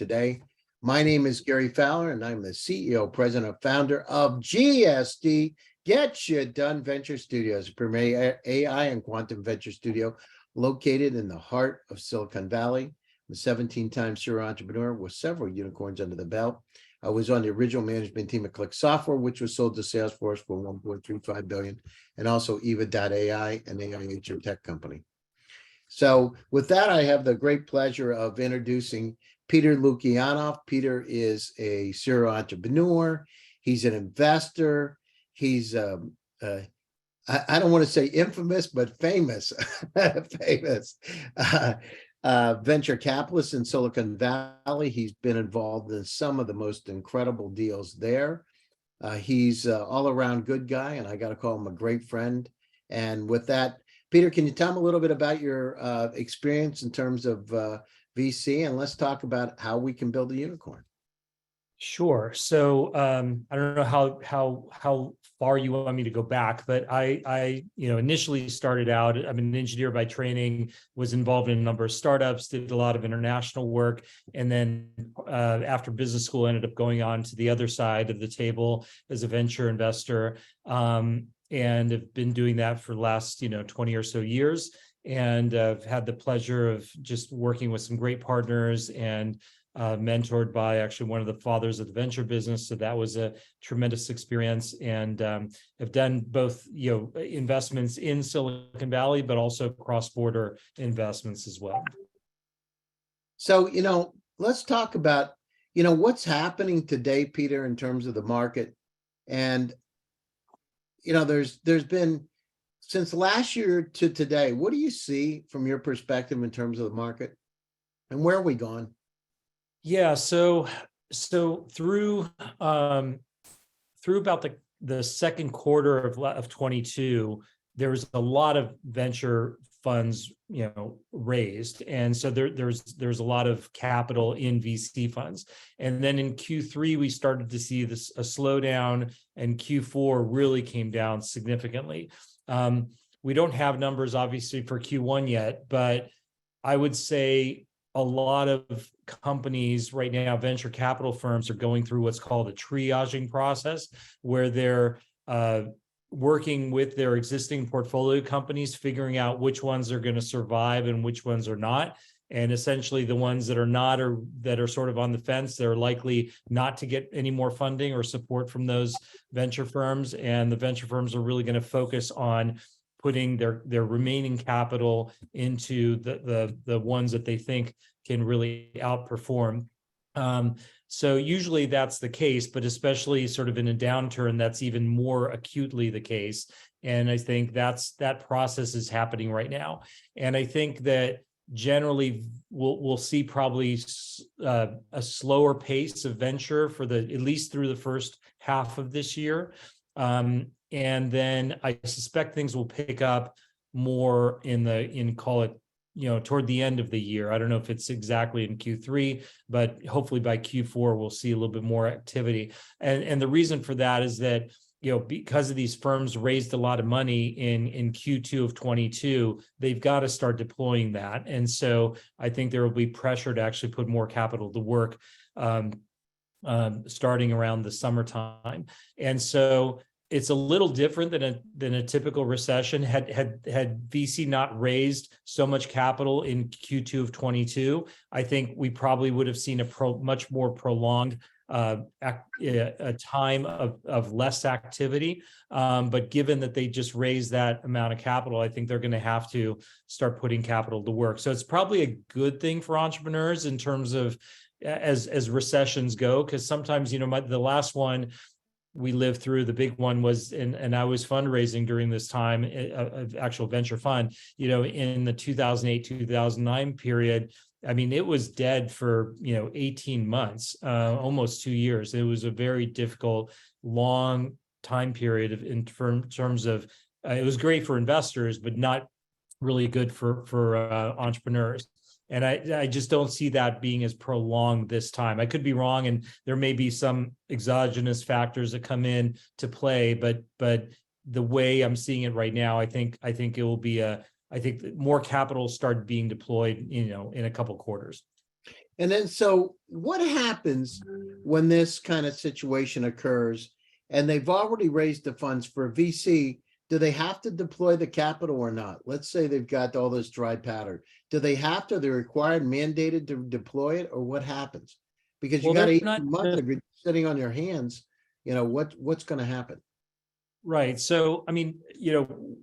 today. My name is Gary Fowler, and I'm the CEO, president, founder of GSD, Get Shit Done Venture Studios, a premier AI and quantum venture studio located in the heart of Silicon Valley. I'm a 17-time serial entrepreneur with several unicorns under the belt. I was on the original management team at Click Software, which was sold to Salesforce for $1.35 billion, and also Eva.ai, an AI HR tech company. So with that, I have the great pleasure of introducing Peter Loukianoff. Peter is a serial entrepreneur. He's an investor. He's, I don't want to say infamous, but famous, venture capitalist in Silicon Valley. He's been involved in some of the most incredible deals there. He's an all-around good guy, and I got to call him a great friend. And with that, Peter, can you tell me a little bit about your experience in terms of VC, and let's talk about how we can build a unicorn. Sure. So I don't know how far you want me to go back, but I initially started out. I'm an engineer by training, was involved in a number of startups, did a lot of international work, and then after business school, ended up going on to the other side of the table as a venture investor, and have been doing that for the last 20 or so years, and I've had the pleasure of just working with some great partners and mentored by actually one of the fathers of the venture business. So that was a tremendous experience, and have done both, investments in Silicon Valley, but also cross-border investments as well. So, let's talk about, what's happening today, Peter, in terms of the market. And, there's been, since last year to today, what do you see from your perspective in terms of the market, and where are we going? Yeah, so through about the second quarter of 22, there was a lot of venture funds, raised, and so there's a lot of capital in VC funds. And then in Q3 we started to see a slowdown, and Q4 really came down significantly. We don't have numbers obviously for Q1 yet, but I would say a lot of companies right now, venture capital firms, are going through what's called a triaging process, where they're working with their existing portfolio companies, figuring out which ones are going to survive and which ones are not. And essentially the ones that are not, or that are sort of on the fence, they're likely not to get any more funding or support from those venture firms. And the venture firms are really going to focus on putting their remaining capital into the ones that they think can really outperform. So usually that's the case, but especially sort of in a downturn, that's even more acutely the case. And I think that process is happening right now. And I think that generally we'll see probably a slower pace of venture for at least through the first half of this year. And then I suspect things will pick up more call it, toward the end of the year. I don't know if it's exactly in Q3, but hopefully by Q4, we'll see a little bit more activity. And the reason for that is that, because of these firms raised a lot of money in Q2 of 22, they've got to start deploying that. And so I think there will be pressure to actually put more capital to work starting around the summertime. And so it's a little different than a typical recession. Had VC not raised so much capital in Q2 of 22, I think we probably would have seen a much more prolonged a time of less activity. But given that they just raised that amount of capital, I think they're going to have to start putting capital to work. So it's probably a good thing for entrepreneurs in terms of as recessions go, because sometimes, the last one we lived through, the big one was, and I was fundraising during this time of actual venture fund, in the 2008, 2009 period. I mean, it was dead for, 18 months, almost 2 years. It was a very difficult, long time period in terms of, it was great for investors, but not really good for entrepreneurs. And I just don't see that being as prolonged this time. I could be wrong, and there may be some exogenous factors that come in to play, but the way I'm seeing it right now, I think it will be I think more capital start being deployed, in a couple quarters. And then, so what happens when this kind of situation occurs and they've already raised the funds for a VC? Do they have to deploy the capital or not? Let's say they've got all this dry powder. Do they have to, they're required, mandated to deploy it, or what happens? Because you Well, got they're 18 not months of it sitting on your hands, what's going to happen? right. So, I mean,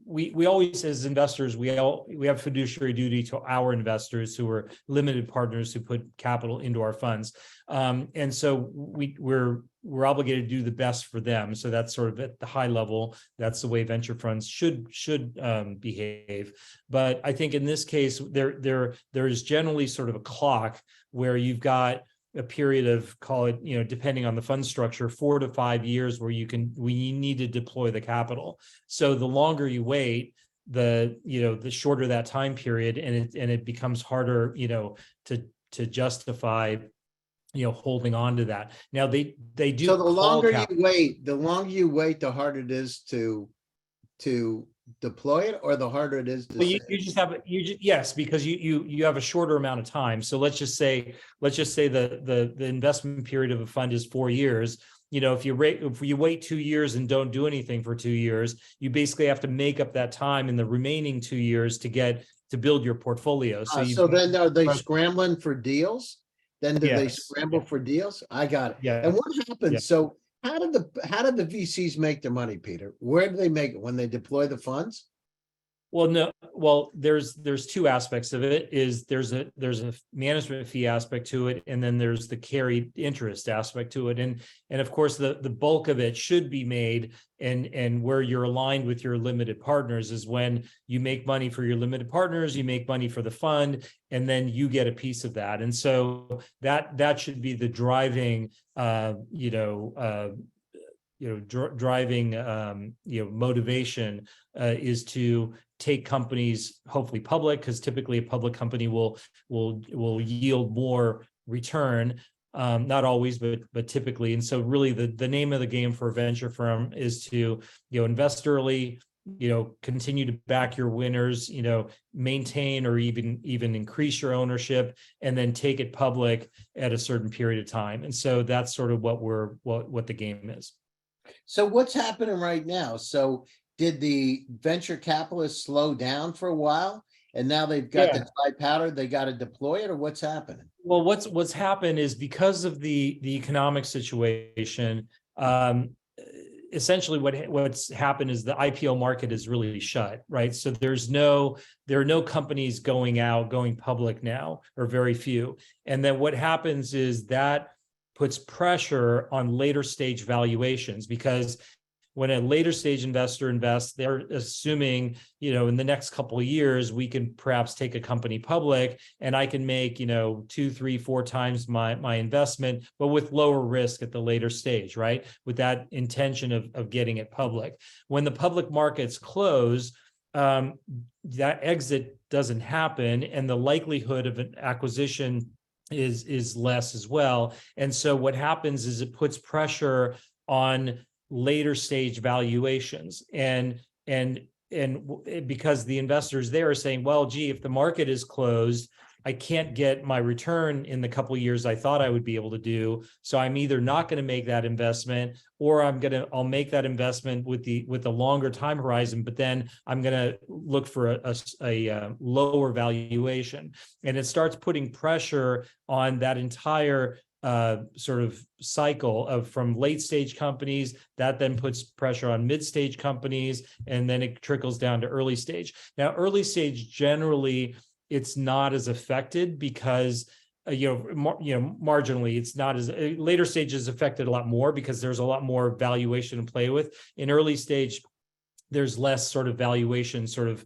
we always, as investors, we have fiduciary duty to our investors who are limited partners who put capital into our funds, and so we're obligated to do the best for them. So that's sort of at the high level. That's the way venture funds should behave. But I think in this case, there is generally sort of a clock where you've got a period of, call it, depending on the fund structure, 4 to 5 years where we need to deploy the capital. So the longer you wait, the shorter that time period, and it becomes harder, to justify, holding on to that. Now they do. So the longer you wait, the harder it is to deploy it, or the harder it is to Well, yes, because you have a shorter amount of time. So let's just say the investment period of a fund is 4 years. If you wait 2 years and don't do anything for 2 years, you basically have to make up that time in the remaining 2 years to build your portfolio. So then are they scrambling for deals? Then do they scramble for deals? I got it. Yeah. And what happens? Yeah. So how did the VCs make their money, Peter? Where do they make it? When they deploy the funds? Well, no. Well, there's two aspects of it. There's a management fee aspect to it, and then there's the carried interest aspect to it, and of course the bulk of it should be made, and where you're aligned with your limited partners is when you make money for your limited partners, you make money for the fund, and then you get a piece of that, and so that should be the driving, motivation is to take companies hopefully public, because typically a public company will yield more return, not always, but typically. And so really the name of the game for a venture firm is to invest early, continue to back your winners, maintain or even increase your ownership, and then take it public at a certain period of time. And so that's sort of what the game is. So what's happening right now? So did the venture capitalists slow down for a while, and now they've got the dry powder, they got to deploy it, or what's happening? Well, what's happened is because of the economic situation, essentially what's happened is the IPO market is really shut, right? So there are no companies going public now, or very few. And then what happens is that puts pressure on later stage valuations, because when a later stage investor invests, they're assuming, in the next couple of years, we can perhaps take a company public and I can make, 2, 3, 4 times my investment, but with lower risk at the later stage, right? With that intention of getting it public. When the public markets close, that exit doesn't happen, and the likelihood of an acquisition is less as well. And so what happens is it puts pressure on later stage valuations, and because the investors there are saying, well, gee, if the market is closed, I can't get my return in the couple of years I thought I would be able to do. So I'm either not going to make that investment, or I'll make that investment with the longer time horizon, but then I'm going to look for a lower valuation. And it starts putting pressure on that entire sort of cycle from late stage companies. That then puts pressure on mid stage companies, and then it trickles down to early stage. Now, early stage generally, it's not as affected because marginally it's not as, later stage is affected a lot more because there's a lot more valuation to play with. In early stage, there's less sort of valuation sort of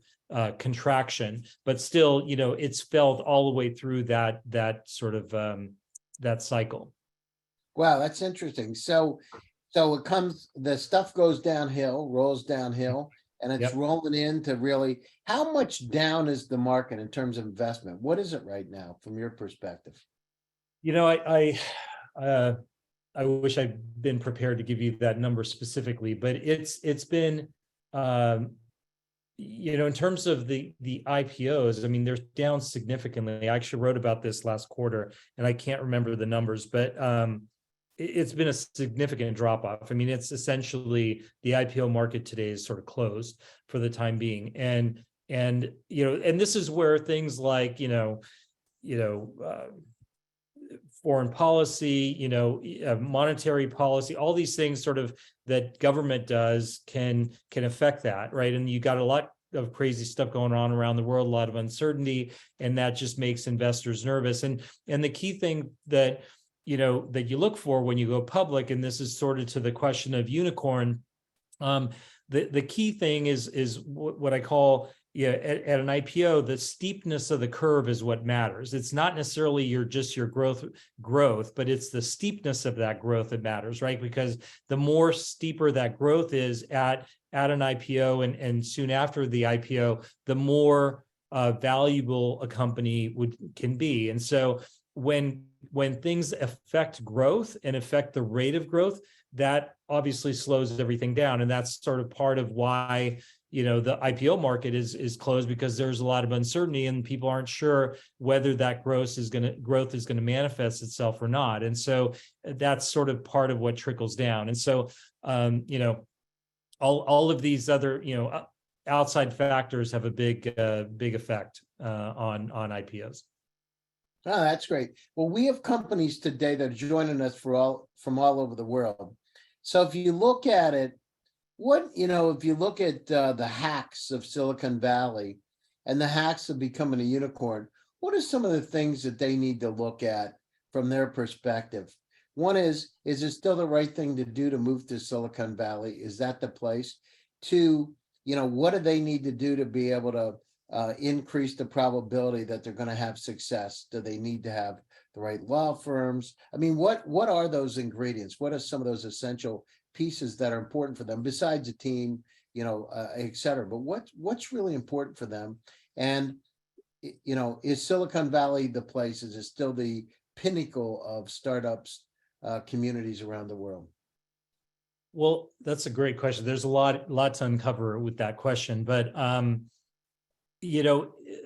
contraction, but still, it's felt all the way through that sort of that cycle. Wow, that's interesting. So the stuff goes downhill, rolls downhill, and it's rolling into really, how much down is the market in terms of investment? What is it right now from your perspective? I wish I'd been prepared to give you that number specifically, but it's been in terms of the IPOs, I mean, they're down significantly. I actually wrote about this last quarter, and I can't remember the numbers, but it's been a significant drop off. I mean, it's essentially the IPO market today is sort of closed for the time being, and this is where things like foreign policy, monetary policy, all these things sort of that government does can affect that, right? And you got a lot of crazy stuff going on around the world, a lot of uncertainty, and that just makes investors nervous. And the key thing that that you look for when you go public, and this is sort of to the question of unicorn, the key thing is what I call at an IPO, the steepness of the curve is what matters. It's not necessarily your growth, but it's the steepness of that growth that matters, right? Because the more steeper that growth is at an IPO and soon after the IPO, the more valuable a company can be. And so when things affect growth and affect the rate of growth, that obviously slows everything down. And that's sort of part of why the IPO market is closed, because there's a lot of uncertainty and people aren't sure whether that growth is going to manifest itself or not. And so that's sort of part of what trickles down. And so all of these other outside factors have a big effect on IPOs. Oh, that's great. Well, we have companies today that are joining us from all over the world. So if you look at it, if you look at the hacks of Silicon Valley and the hacks of becoming a unicorn, what are some of the things that they need to look at from their perspective? One is it still the right thing to do to move to Silicon Valley? Is that the place? Two, what do they need to do to be able to increase the probability that they're going to have success? Do they need to have the right law firms? I mean, what are those ingredients? What are some of those essential pieces that are important for them besides a team, et cetera? But what's really important for them? And, is Silicon Valley the place? Is it still the pinnacle of startups, communities around the world? Well, that's a great question. There's a lot to uncover with that question, but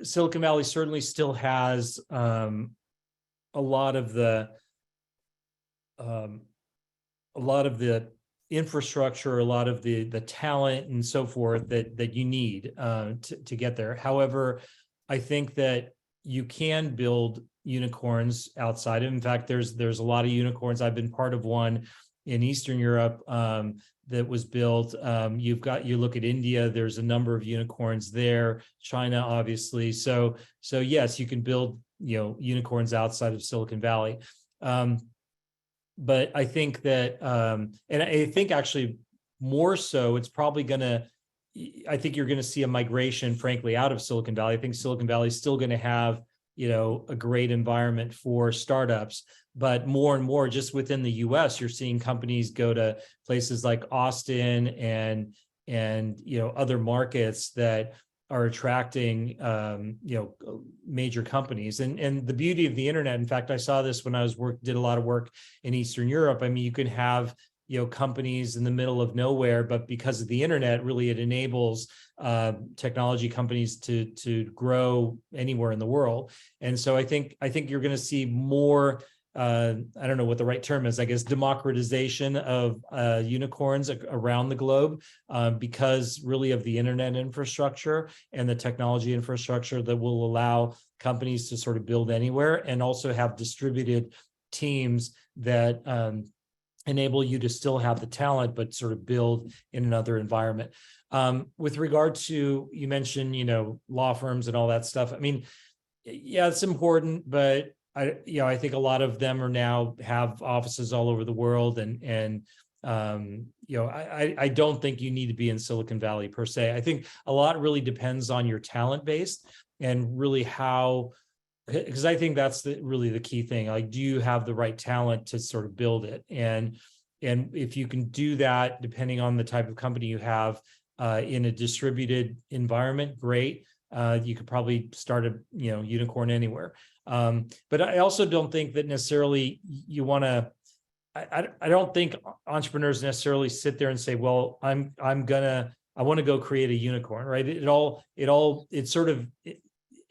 Silicon Valley certainly still has a lot of the infrastructure, a lot of the talent and so forth that you need to get there. However, I think that you can build unicorns outside of. In fact, there's a lot of unicorns. I've been part of one in Eastern Europe that was built. You look at India, there's a number of unicorns there, China, obviously. So yes, you can build, unicorns outside of Silicon Valley. But I think that, and I think actually more so, it's probably I think you're going to see a migration, frankly, out of Silicon Valley. I think Silicon Valley is still going to have, a great environment for startups, but more and more just within the US, you're seeing companies go to places like Austin and other markets that are attracting, major companies. And the beauty of the internet, in fact, I saw this when I did a lot of work in Eastern Europe. I mean, you can have, companies in the middle of nowhere, but because of the internet, really it enables technology companies to grow anywhere in the world. And so I think you're going to see more, I don't know what the right term is, I guess, democratization of unicorns around the globe because really of the internet infrastructure and the technology infrastructure that will allow companies to sort of build anywhere and also have distributed teams that enable you to still have the talent, but sort of build in another environment. With regard to, you mentioned, law firms and all that stuff. I mean, yeah, it's important, but I think a lot of them have offices all over the world, and I don't think you need to be in Silicon Valley per se. I think a lot really depends on your talent base and really because I think that's really the key thing. Like, do you have the right talent to sort of build it? And if you can do that, depending on the type of company you have in a distributed environment, great. You could probably start a unicorn anywhere. But I also don't think that necessarily you want to. I don't think entrepreneurs necessarily sit there and say, well, I'm gonna I want to go create a unicorn, right? It sort of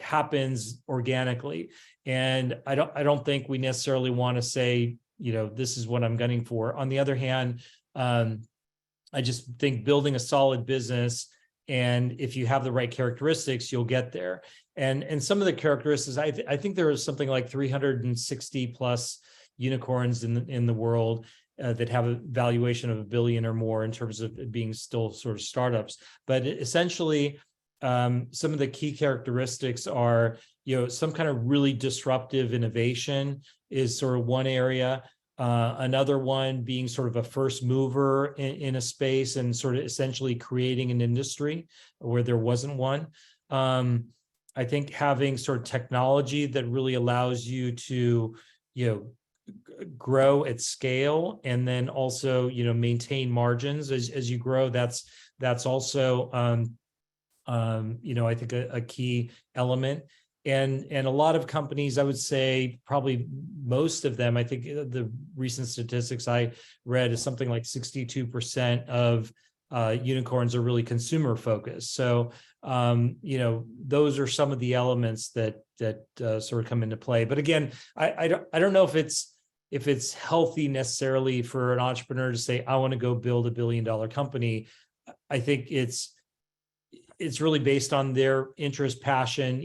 happens organically. And I don't think we necessarily want to say, this is what I'm gunning for. On the other hand, I just think building a solid business, and if you have the right characteristics, you'll get there. And some of the characteristics, I think there is something like 360 plus unicorns in the world that have a valuation of $1 billion or more in terms of being still sort of startups. But essentially, some of the key characteristics are, some kind of really disruptive innovation is sort of one area. Another one being sort of a first mover in a space and sort of essentially creating an industry where there wasn't one. I think having sort of technology that really allows you to, grow at scale, and then also, maintain margins as you grow. That's also, I think a key element. And a lot of companies, I would say probably most of them, I think the recent statistics I read is something like 62% of unicorns are really consumer focused. So, those are some of the elements that sort of come into play. But again, I don't know if it's healthy necessarily for an entrepreneur to say, I want to go build $1 billion company. I think it's really based on their interest, passion,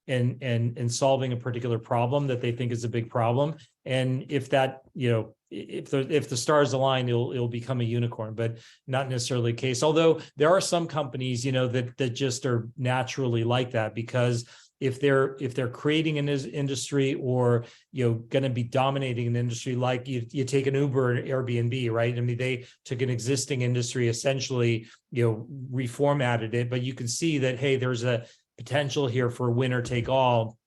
and solving a particular problem that they think is a big problem. And if that, if the stars align, it'll become a unicorn, but not necessarily the case. Although there are some companies, that just are naturally like that, because if they're creating an industry or going to be dominating an industry, like you take an Uber and Airbnb, right? I mean, they took an existing industry, essentially, reformatted it, but you can see that, hey, there's a potential here for winner take all.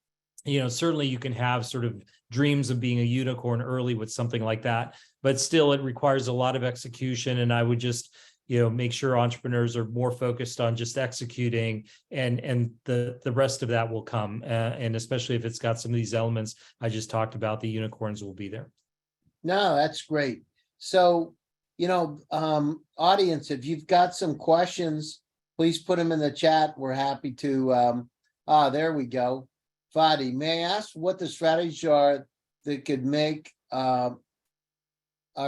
Certainly you can have sort of dreams of being a unicorn early with something like that, but still it requires a lot of execution. And I would just make sure entrepreneurs are more focused on just executing, and the rest of that will come. And especially if it's got some of these elements I just talked about, the unicorns will be there. No, that's great. So, audience, if you've got some questions, please put them in the chat. We're happy to, there we go. Fadi, may I ask what the strategies are that could make our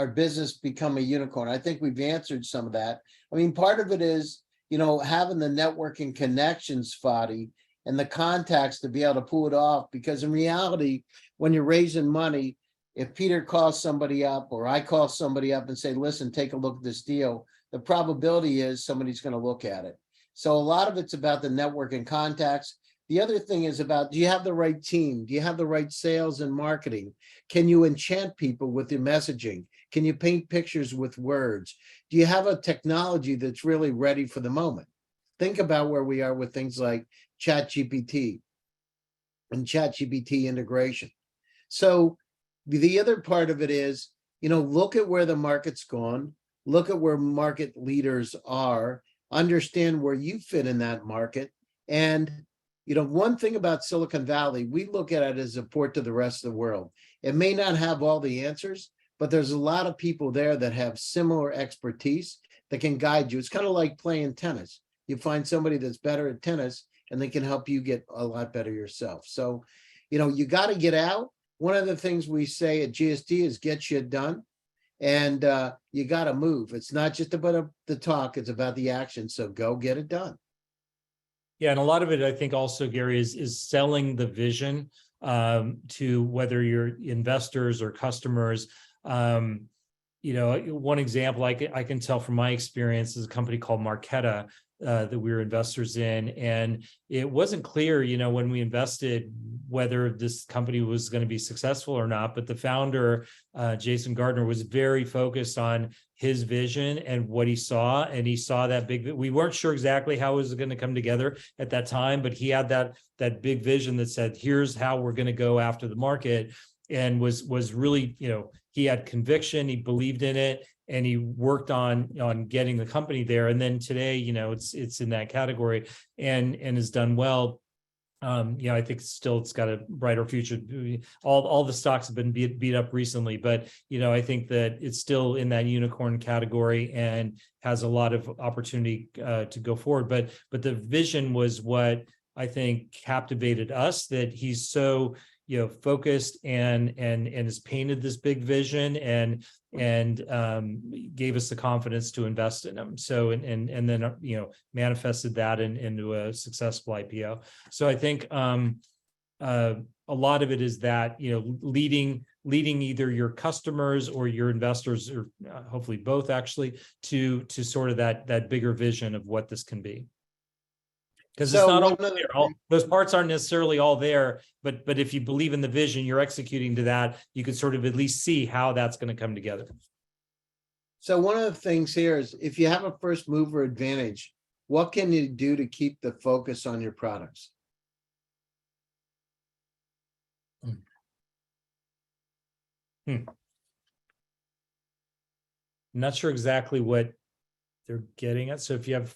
business become a unicorn? I think we've answered some of that. I mean, part of it is, having the networking connections, Fadi, and the contacts to be able to pull it off. Because in reality, when you're raising money, if Peter calls somebody up or I call somebody up and say, listen, take a look at this deal, the probability is somebody's going to look at it. So a lot of it's about the network and contacts. The other thing is about, do you have the right team? Do you have the right sales and marketing? Can you enchant people with your messaging? Can you paint pictures with words? Do you have a technology that's really ready for the moment? Think about where we are with things like ChatGPT and ChatGPT integration. So the other part of it is, look at where the market's gone, look at where market leaders are, understand where you fit in that market. And one thing about Silicon Valley, we look at it as a port to the rest of the world. It may not have all the answers, but there's a lot of people there that have similar expertise that can guide you. It's kind of like playing tennis. You find somebody that's better at tennis and they can help you get a lot better yourself. So, you got to get out. One of the things we say at GSD is get shit done. And you got to move. It's not just about the talk, it's about the action. So go get it done. Yeah, and a lot of it, I think, also, Gary, is selling the vision to whether you're investors or customers. One example I can tell from my experience is a company called Marqeta that we were investors in, and it wasn't clear, when we invested, whether this company was going to be successful or not. But the founder, Jason Gardner, was very focused on his vision and what he saw, and he saw that big. We weren't sure exactly how it was going to come together at that time, but he had that big vision that said, "Here's how we're going to go after the market," and was really, he had conviction, he believed in it, and he worked on getting the company there. And then today, it's in that category and has done well. I think still it's got a brighter future. All the stocks have been beat up recently, but I think that it's still in that unicorn category and has a lot of opportunity to go forward. But the vision was what I think captivated us, that he's so focused and has painted this big vision and gave us the confidence to invest in him. So and then manifested that into a successful IPO. So I think a lot of it is that leading either your customers or your investors, or hopefully both actually, to sort of that bigger vision of what this can be. Because it's not all there. Those parts aren't necessarily all there, but if you believe in the vision, you're executing to that, you can sort of at least see how that's going to come together. So one of the things here is, if you have a first mover advantage, what can you do to keep the focus on your products? I'm not sure exactly what they're getting at. So if you have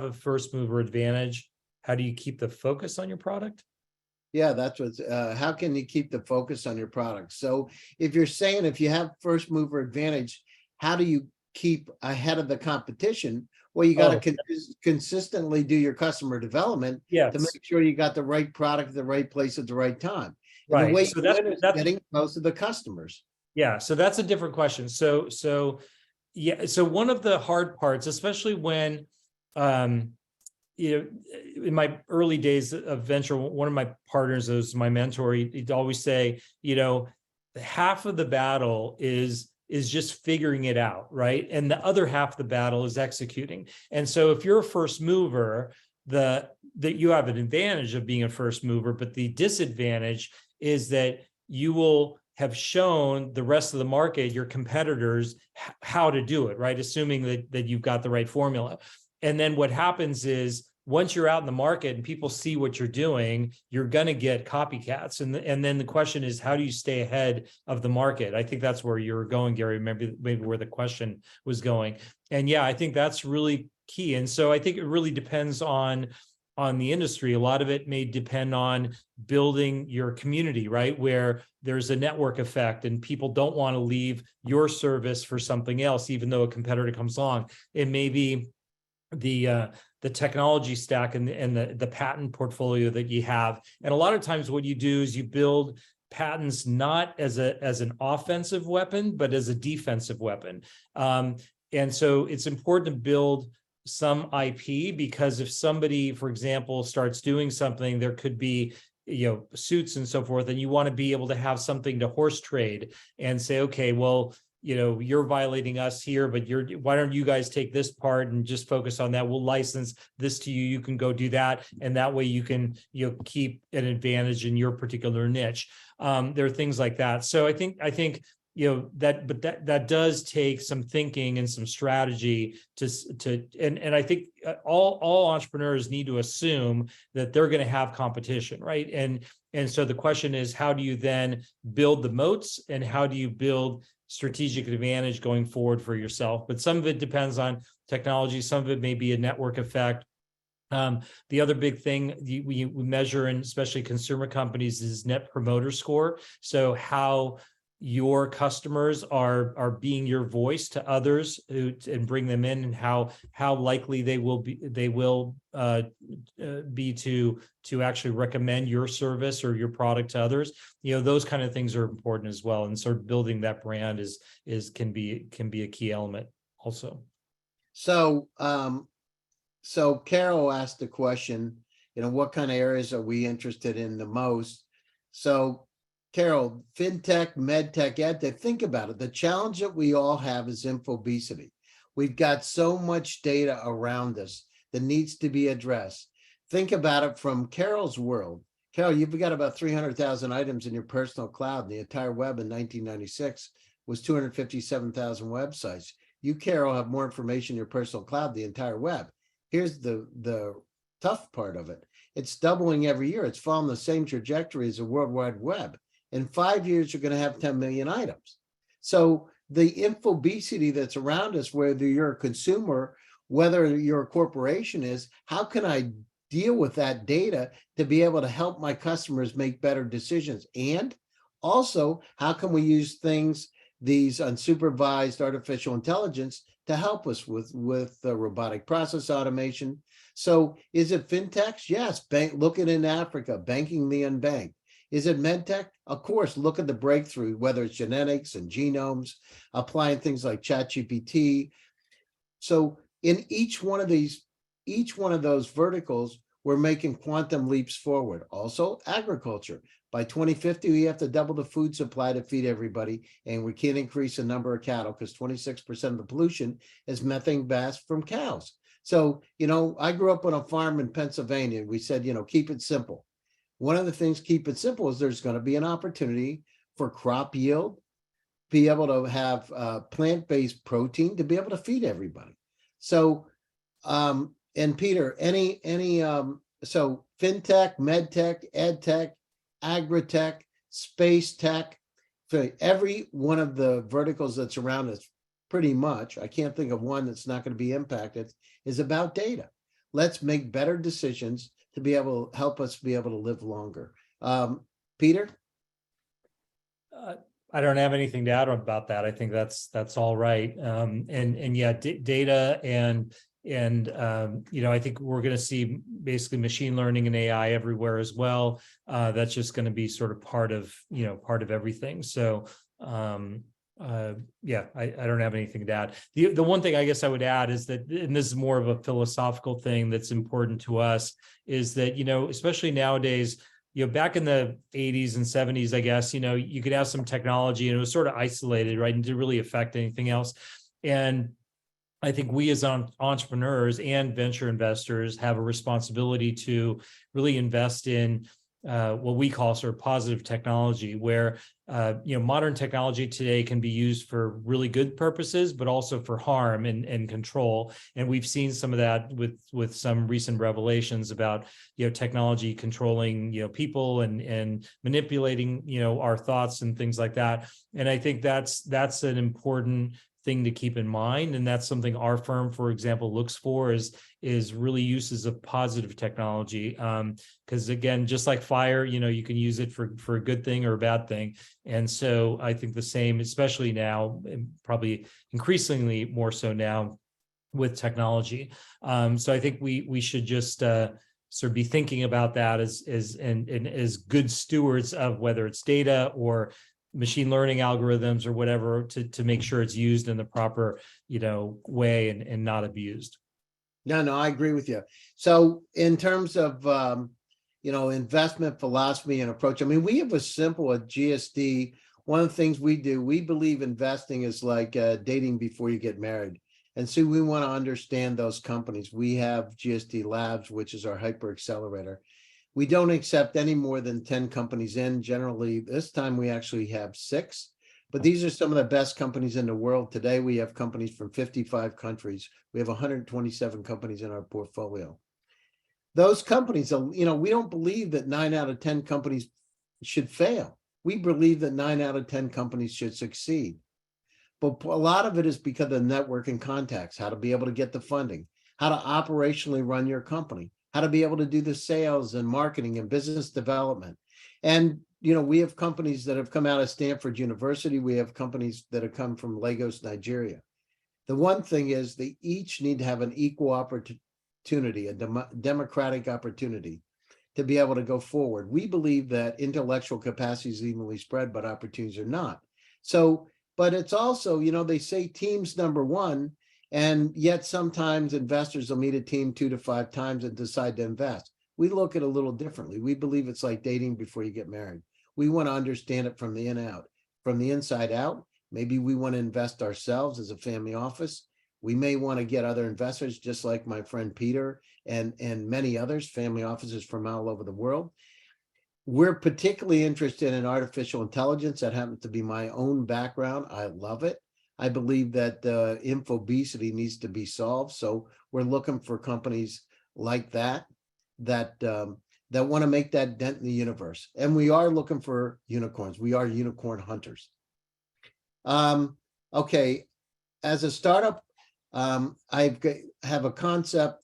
a first mover advantage, how do you keep the focus on your product? Yeah, that's what's how can you keep the focus on your product? So if you're saying, if you have first mover advantage, how do you keep ahead of the competition? Well, you got to consistently do your customer development to make sure you got the right product at the right place at the right time. And right. the way so that's getting most of the customers. Yeah. So that's a different question. So one of the hard parts, especially when, in my early days of venture, one of my partners, was my mentor, he'd always say, half of the battle is just figuring it out, right? And the other half of the battle is executing. And so if you're a first mover, that you have an advantage of being a first mover, but the disadvantage is that you will have shown the rest of the market, your competitors, how to do it, right? Assuming that you've got the right formula. And then what happens is, once you're out in the market and people see what you're doing, you're going to get copycats. And then the question is, how do you stay ahead of the market? I think that's where you're going, Gary, maybe where the question was going. And yeah, I think that's really key. And so I think it really depends on the industry. A lot of it may depend on building your community, right? Where there's a network effect and people don't want to leave your service for something else, even though a competitor comes along. It may be the technology stack and the patent portfolio that you have. And a lot of times what you do is you build patents not as an offensive weapon, but as a defensive weapon. And so it's important to build some IP, because if somebody, for example, starts doing something, there could be suits and so forth, and you want to be able to have something to horse trade and say, okay, well, you're violating us here, but why don't you guys take this part and just focus on that? We'll license this to you. You can go do that. And that way you can, keep an advantage in your particular niche. There are things like that. So I think, that does take some thinking and some strategy and I think all entrepreneurs need to assume that they're going to have competition, right? And so the question is, how do you then build the moats, and how do you build strategic advantage going forward for yourself? But some of it depends on technology. Some of it may be a network effect. The other big thing we measure in especially consumer companies is net promoter score. So how your customers are being your voice to others and bring them in, and how likely they will be to actually recommend your service or your product to others. Those kind of things are important as well. And sort of building that brand can be a key element also. So Carol asked the question, what kind of areas are we interested in the most? So Carol, fintech, medtech, edtech, think about it. The challenge that we all have is infobesity. We've got so much data around us that needs to be addressed. Think about it from Carol's world. Carol, you've got about 300,000 items in your personal cloud. The entire web in 1996 was 257,000 websites. You, Carol, have more information in your personal cloud, the entire web. Here's the tough part of it. It's doubling every year. It's following the same trajectory as the World Wide Web. In 5 years, you're going to have 10 million items. So the infobesity that's around us, whether you're a consumer, whether you're a corporation, is how can I deal with that data to be able to help my customers make better decisions? And also, how can we use these unsupervised artificial intelligence to help us with robotic process automation? So is it fintechs? Yes, look at in Africa, banking the unbanked. Is it medtech? Of course, look at the breakthrough, whether it's genetics and genomes, applying things like ChatGPT. So in each one of those verticals, we're making quantum leaps forward. Also, agriculture. By 2050, we have to double the food supply to feed everybody, and we can't increase the number of cattle because 26% of the pollution is methane gas from cows. So, I grew up on a farm in Pennsylvania. We said, keep it simple. One of the things, keep it simple, is there's going to be an opportunity for crop yield, be able to have plant-based protein to be able to feed everybody. So, and Peter, so fintech, medtech, edtech, agritech, space tech, so every one of the verticals that's around us, pretty much, I can't think of one that's not going to be impacted, is about data. Let's make better decisions to be able to help us be able to live longer. Peter? I don't have anything to add about that. I think that's all right. And yeah, data and I think we're going to see basically machine learning and AI everywhere as well. That's just going to be sort of part of everything. So yeah, I don't have anything to add. The one thing I guess I would add is that, and this is more of a philosophical thing that's important to us, is that, especially nowadays, back in the 80s and 70s, I guess, you could have some technology and it was sort of isolated, right? And didn't really affect anything else. And I think we as entrepreneurs and venture investors have a responsibility to really invest in what we call sort of positive technology, where modern technology today can be used for really good purposes, but also for harm and control. And we've seen some of that with some recent revelations about technology controlling people and manipulating our thoughts and things like that. And I think that's an important thing to keep in mind, and that's something our firm, for example, looks for is really uses of positive technology, because again, just like fire, you can use it for a good thing or a bad thing. And so I think the same, especially now, and probably increasingly more so now with technology. So I think we should just sort of be thinking about that as good stewards of whether it's data or machine learning algorithms or whatever, to make sure it's used in the proper way and not abused. No, I agree with you. So in terms of investment philosophy and approach, I mean, we have a simple at GSD. One of the things we do, we believe investing is like dating before you get married. And so we want to understand those companies. We have GSD Labs, which is our hyper accelerator. We don't accept any more than 10 companies in. Generally, this time we actually have 6, but these are some of the best companies in the world. Today, we have companies from 55 countries. We have 127 companies in our portfolio. Those companies, we don't believe that 9 out of 10 companies should fail. We believe that 9 out of 10 companies should succeed. But a lot of it is because of the network and contacts, how to be able to get the funding, how to operationally run your company, how to be able to do the sales and marketing and business development. And, we have companies that have come out of Stanford University. We have companies that have come from Lagos, Nigeria. The one thing is they each need to have an equal opportunity, a democratic opportunity to be able to go forward. We believe that intellectual capacity is evenly spread, but opportunities are not. So, but it's also, they say team's number one. And yet sometimes investors will meet a team 2 to 5 times and decide to invest. We look at it a little differently. We believe it's like dating before you get married. We want to understand it from the inside out. Maybe we want to invest ourselves as a family office. We may want to get other investors, just like my friend Peter and many others, family offices from all over the world. We're particularly interested in artificial intelligence. That happens to be my own background. I love it. I believe that infobesity needs to be solved. So we're looking for companies like that want to make that dent in the universe. And we are looking for unicorns. We are unicorn hunters. Okay, as a startup, I have a concept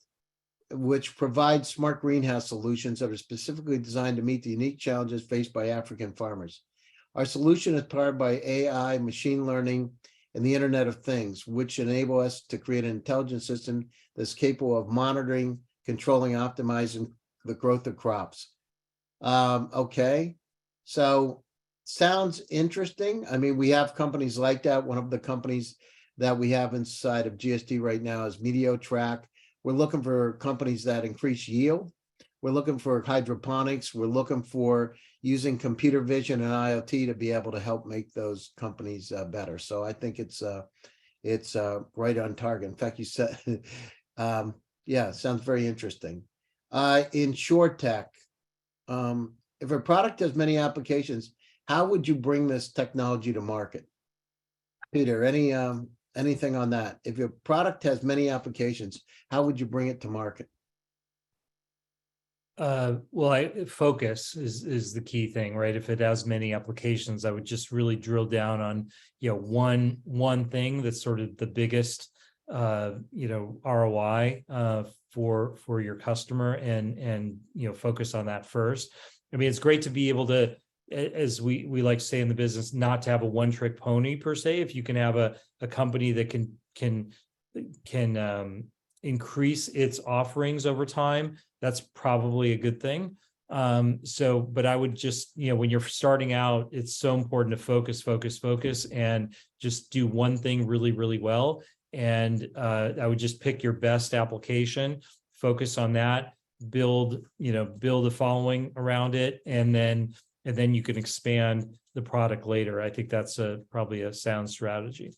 which provides smart greenhouse solutions that are specifically designed to meet the unique challenges faced by African farmers. Our solution is powered by AI, machine learning, and the Internet of Things, which enable us to create an intelligent system that's capable of monitoring, controlling, optimizing the growth of crops. Okay, so sounds interesting. I mean, we have companies like that. One of the companies that we have inside of GSD right now is MeteoTrack. We're looking for companies that increase yield. We're looking for hydroponics. We're looking for using computer vision and IoT to be able to help make those companies better. So I think it's right on target. In fact, you said, yeah, sounds very interesting. In short tech, if a product has many applications, how would you bring this technology to market? Peter, anything on that? If your product has many applications, how would you bring it to market? Focus is the key thing, right? If it has many applications, I would just really drill down on, one thing that's sort of the biggest, ROI for your customer, and focus on that first. I mean, it's great to be able to, as we like to say in the business, not to have a one-trick pony per se. If you can have a company that can increase its offerings over time, that's probably a good thing. But I would just, when you're starting out, it's so important to focus, and just do one thing really, really well. And I would just pick your best application, focus on that, build a following around it, and then you can expand the product later. I think that's probably a sound strategy.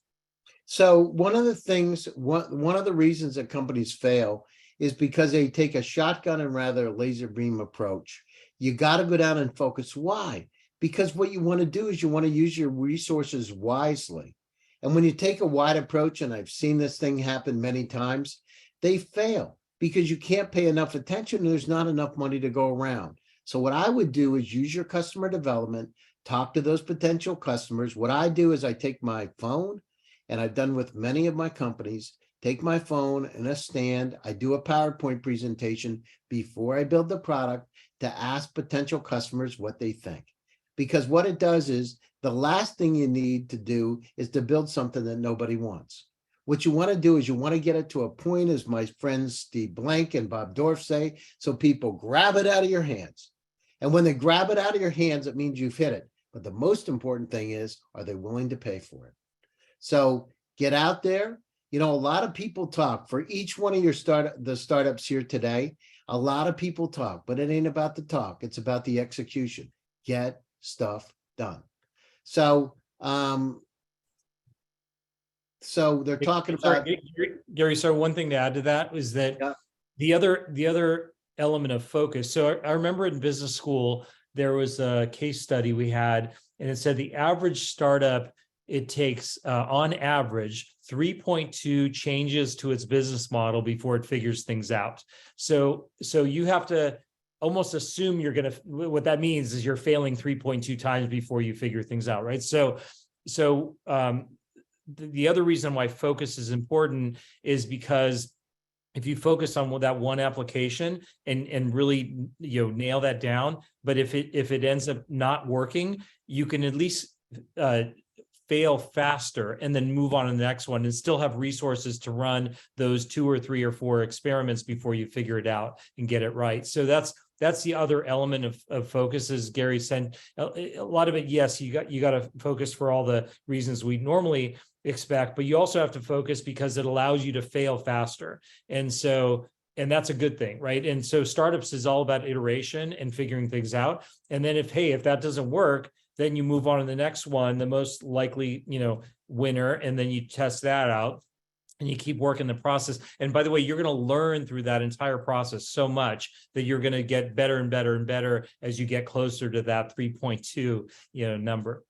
So one of the reasons that companies fail is because they take a shotgun and rather a laser beam approach. You got to go down and focus. Why? Because what you want to do is you want to use your resources wisely. And when you take a wide approach, and I've seen this thing happen many times, they fail because you can't pay enough attention and there's not enough money to go around. So what I would do is use your customer development, talk to those potential customers. What I do is I take my phone, and I've done with many of my companies, take my phone and a stand, I do a PowerPoint presentation before I build the product to ask potential customers what they think. Because what it does is, the last thing you need to do is to build something that nobody wants. What you want to do is you want to get it to a point, as my friends Steve Blank and Bob Dorff say, so people grab it out of your hands. And when they grab it out of your hands, it means you've hit it. But the most important thing is, are they willing to pay for it? So get out there. A lot of people talk. For each one of the startups here today, a lot of people talk, but it ain't about the talk. It's about the execution. Get stuff done. So, they're talking about. Gary, so one thing to add to that is that the other element of focus. So I remember in business school, there was a case study we had, and it said the average startup, it takes on average 3.2 changes to its business model before it figures things out. So you have to almost assume what that means is you're failing 3.2 times before you figure things out, right? So the other reason why focus is important is because if you focus on that one application and really nail that down, but if it ends up not working, you can at least fail faster and then move on to the next one and still have resources to run those 2 or 3 or 4 experiments before you figure it out and get it right. So that's the other element of focus, as Gary said. A lot of it, yes, you got to focus for all the reasons we normally expect, but you also have to focus because it allows you to fail faster. And that's a good thing, right? And so startups is all about iteration and figuring things out. And then if that doesn't work, then you move on to the next one, the most likely, winner, and then you test that out. And you keep working the process. And by the way, you're going to learn through that entire process so much that you're going to get better and better and better as you get closer to that 3.2, number.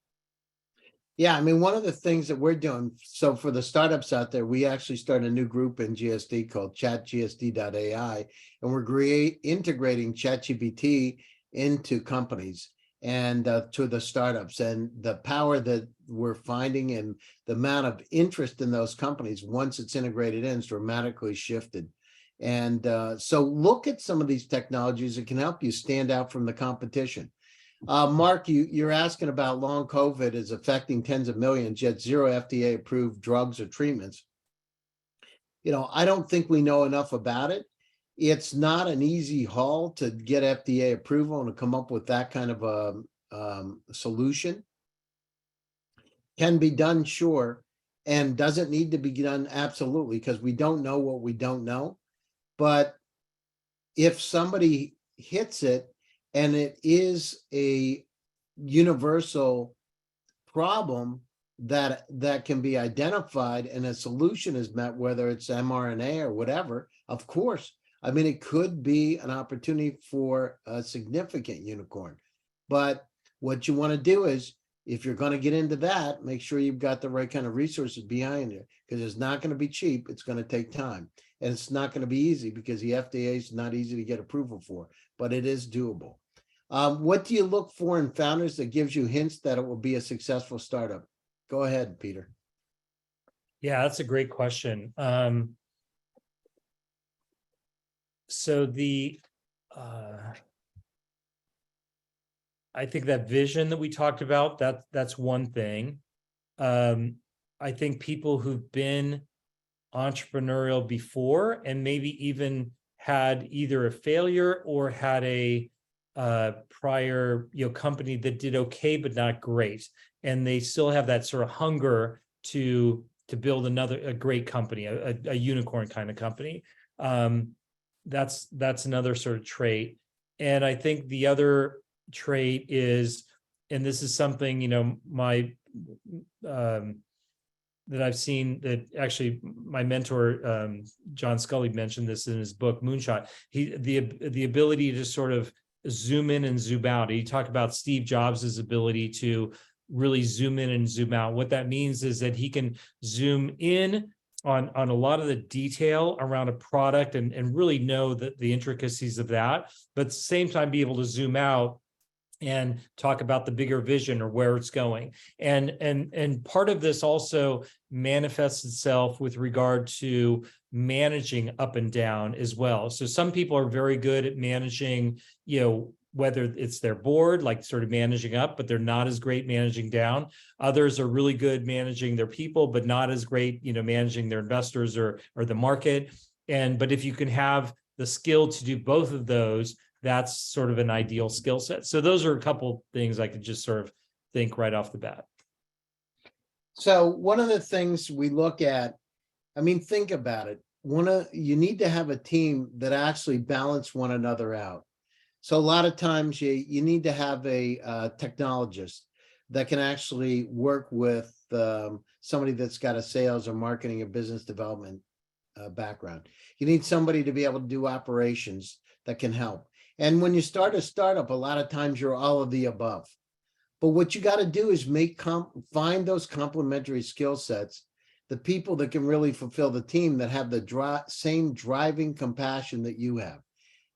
Yeah, I mean, one of the things that we're doing, so for the startups out there, we actually started a new group in GSD called chatgsd.ai, and we're integrating ChatGPT into companies and to the startups, and the power that we're finding and the amount of interest in those companies once it's integrated in is dramatically shifted. And so look at some of these technologies that can help you stand out from the competition. Mark, you're asking about long COVID is affecting tens of millions, yet zero FDA approved drugs or treatments. I don't think we know enough about it. It's not an easy haul to get FDA approval and to come up with that kind of a solution. Can be done, sure, and doesn't need to be done, absolutely, because we don't know what we don't know. But if somebody hits it and it is a universal problem that can be identified and a solution is met, whether it's mRNA or whatever, of course. I mean, it could be an opportunity for a significant unicorn. But what you want to do is, if you're going to get into that, make sure you've got the right kind of resources behind it, because it's not going to be cheap. It's going to take time. And it's not going to be easy because the FDA is not easy to get approval for, but it is doable. What do you look for in founders that gives you hints that it will be a successful startup? Go ahead, Peter. Yeah, that's a great question. I think that vision that we talked about, that's one thing. I think people who've been entrepreneurial before and maybe even had either a failure or had a prior company that did okay but not great, and they still have that sort of hunger to build a great company, a unicorn kind of company. That's another sort of trait. And I think the other trait is, and this is something that I've seen, that actually my mentor John Scully mentioned this in his book Moonshot. The ability to sort of zoom in and zoom out. He talked about Steve Jobs' ability to really zoom in and zoom out. What that means is that he can zoom in on a lot of the detail around a product and really know the intricacies of that, but at the same time be able to zoom out and talk about the bigger vision or where it's going. And part of this also manifests itself with regard to managing up and down as well. So some people are very good at managing, whether it's their board, like sort of managing up, but they're not as great managing down. Others are really good managing their people, but not as great, managing their investors or the market. But if you can have the skill to do both of those, that's sort of an ideal skill set. So those are a couple things I could just sort of think right off the bat. So one of the things we look at, think about it. You need to have a team that actually balance one another out. So a lot of times you need to have a technologist that can actually work with somebody that's got a sales or marketing or business development background. You need somebody to be able to do operations that can help. And when you start a startup, a lot of times you're all of the above. But what you got to do is find those complementary skill sets, the people that can really fulfill the team, that have the same driving compassion that you have.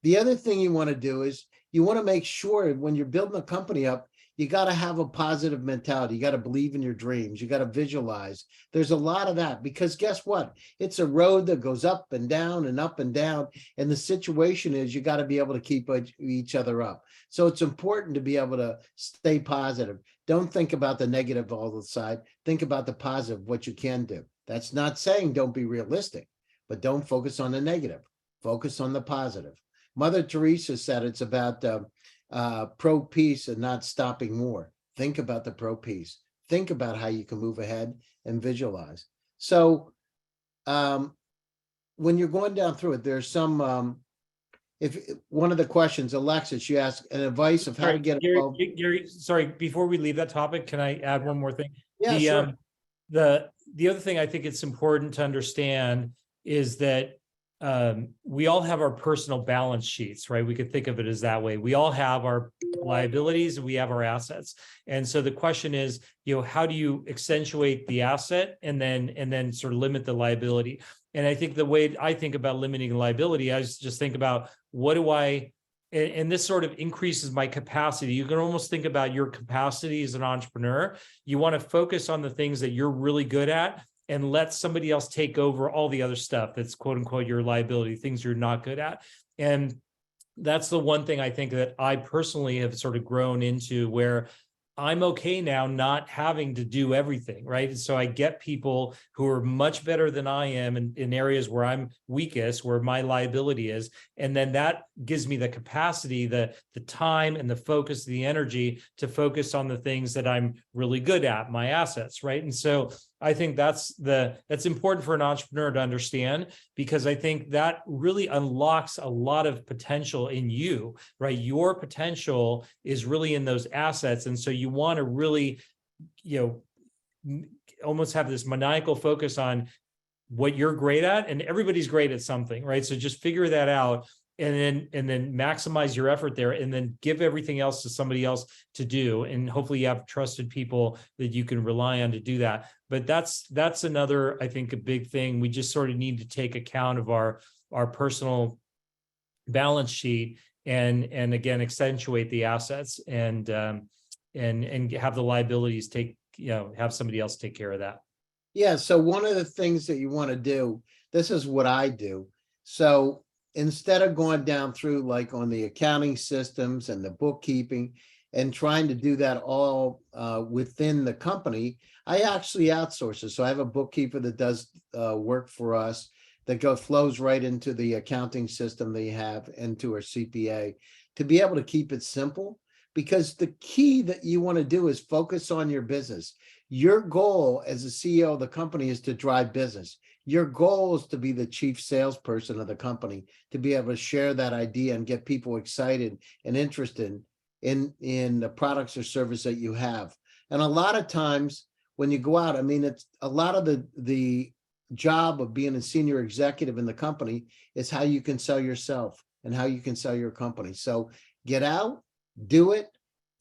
The other thing you want to do is you want to make sure when you're building a company up, you got to have a positive mentality. You got to believe in your dreams. You got to visualize. There's a lot of that, because guess what? It's a road that goes up and down and up and down. And the situation is you got to be able to keep each other up. So it's important to be able to stay positive. Don't think about the negative all the time. Think about the positive, what you can do. That's not saying don't be realistic, but don't focus on the negative. Focus on the positive. Mother Teresa said it's about pro peace and not stopping war. Think about the pro peace. Think about how you can move ahead and visualize. So when you're going down through it, there's some, if one of the questions, Alexis, you asked an advice of how to get involved. Gary, sorry, before we leave that topic, can I add one more thing? Yeah, sure. The other thing I think it's important to understand is that we all have our personal balance sheets, right? We could think of it as that way. We all have our liabilities and we have our assets. And so the question is, how do you accentuate the asset and then sort of limit the liability? And I think the way I think about limiting liability, I just think about and this sort of increases my capacity. You can almost think about your capacity as an entrepreneur. You want to focus on the things that you're really good at and let somebody else take over all the other stuff that's quote unquote your liability, things you're not good at. And that's the one thing I think that I personally have sort of grown into, where I'm okay now not having to do everything, right? And so I get people who are much better than I am in areas where I'm weakest, where my liability is. And then that gives me the capacity, the time and the focus, the energy to focus on the things that I'm really good at, my assets, right? And so I think that's important for an entrepreneur to understand, because I think that really unlocks a lot of potential in you, right? Your potential is really in those assets. And so you want to really, almost have this maniacal focus on what you're great at, and everybody's great at something, right? So just figure that out, and then maximize your effort there, and then give everything else to somebody else to do. And hopefully you have trusted people that you can rely on to do that. But that's another, I think, a big thing. We just sort of need to take account of our personal balance sheet, and again, accentuate the assets, and have the liabilities have somebody else take care of that. Yeah. So one of the things that you want to do, this is what I do. So instead of going down through like on the accounting systems and the bookkeeping and trying to do that all within the company, I actually outsource it. So I have a bookkeeper that does work for us that flows right into the accounting system they have, into our CPA, to be able to keep it simple. Because the key that you want to do is focus on your business. Your goal as a CEO of the company is to drive business. Your goal is to be the chief salesperson of the company, to be able to share that idea and get people excited and interested in the products or service that you have. And a lot of times when you go out, I mean, it's a lot of the job of being a senior executive in the company is how you can sell yourself and how you can sell your company. So get out, do it,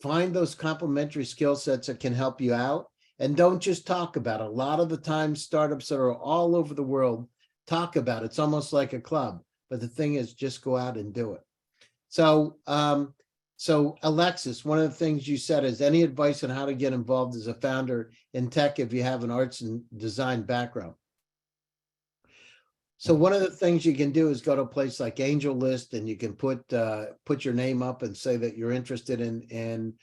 find those complementary skill sets that can help you out. And don't just talk about it. A lot of the time, startups that are all over the world talk about it. It's almost like a club. But the thing is, just go out and do it. So, so Alexis, one of the things you said is, any advice on how to get involved as a founder in tech if you have an arts and design background? So one of the things you can do is go to a place like AngelList, and you can put your name up and say that you're interested in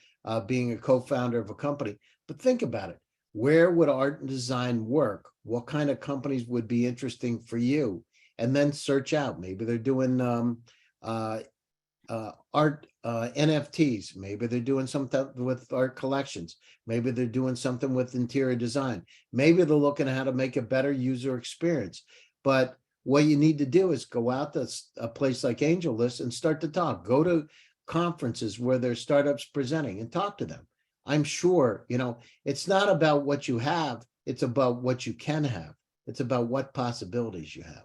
being a co-founder of a company. But think about it. Where would art and design work? What kind of companies would be interesting for you? And then search out. Maybe they're doing art NFTs. Maybe they're doing something with art collections. Maybe they're doing something with interior design. Maybe they're looking at how to make a better user experience. But what you need to do is go out to a place like AngelList and start to talk. Go to conferences where there's startups presenting and talk to them. I'm sure, it's not about what you have. It's about what you can have. It's about what possibilities you have.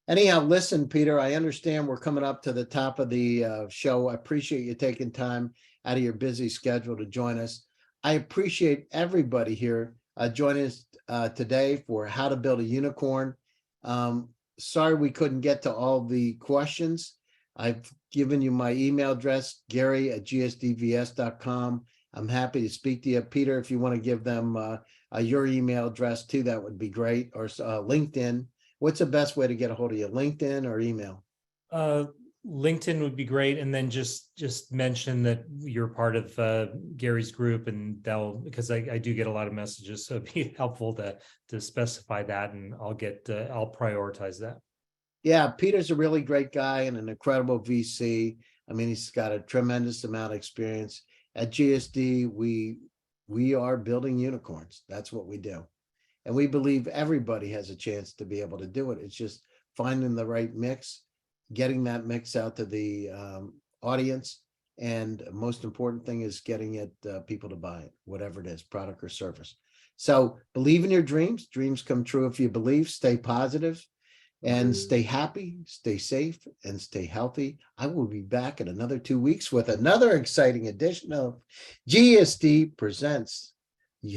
Anyhow, listen, Peter, I understand we're coming up to the top of the show. I appreciate you taking time out of your busy schedule to join us. I appreciate everybody here joining us today for How to Build a Unicorn. Sorry we couldn't get to all the questions. I've given you my email address, gary@gsdvs.com. I'm happy to speak to you. Peter, if you want to give them your email address too, that would be great. Or LinkedIn. What's the best way to get a hold of you, LinkedIn or email? LinkedIn would be great. And then just mention that you're part of Gary's group, and because I do get a lot of messages, so it'd be helpful to specify that, and I'll prioritize that. Yeah, Peter's a really great guy and an incredible VC. I mean, he's got a tremendous amount of experience. At GSD, we are building unicorns. That's what we do. And we believe everybody has a chance to be able to do it. It's just finding the right mix, getting that mix out to the audience. And most important thing is getting it people to buy it, whatever it is, product or service. So believe in your dreams. Dreams come true if you believe. Stay positive. And stay happy, stay safe, and stay healthy. I will be back in another 2 weeks with another exciting edition of GSD Presents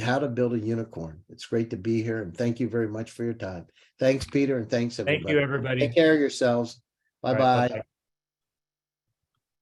How to Build a Unicorn. It's great to be here, and thank you very much for your time. Thanks, Peter, and thanks, everybody. Thank you, everybody. Take care of yourselves. Bye-bye. All right, bye-bye.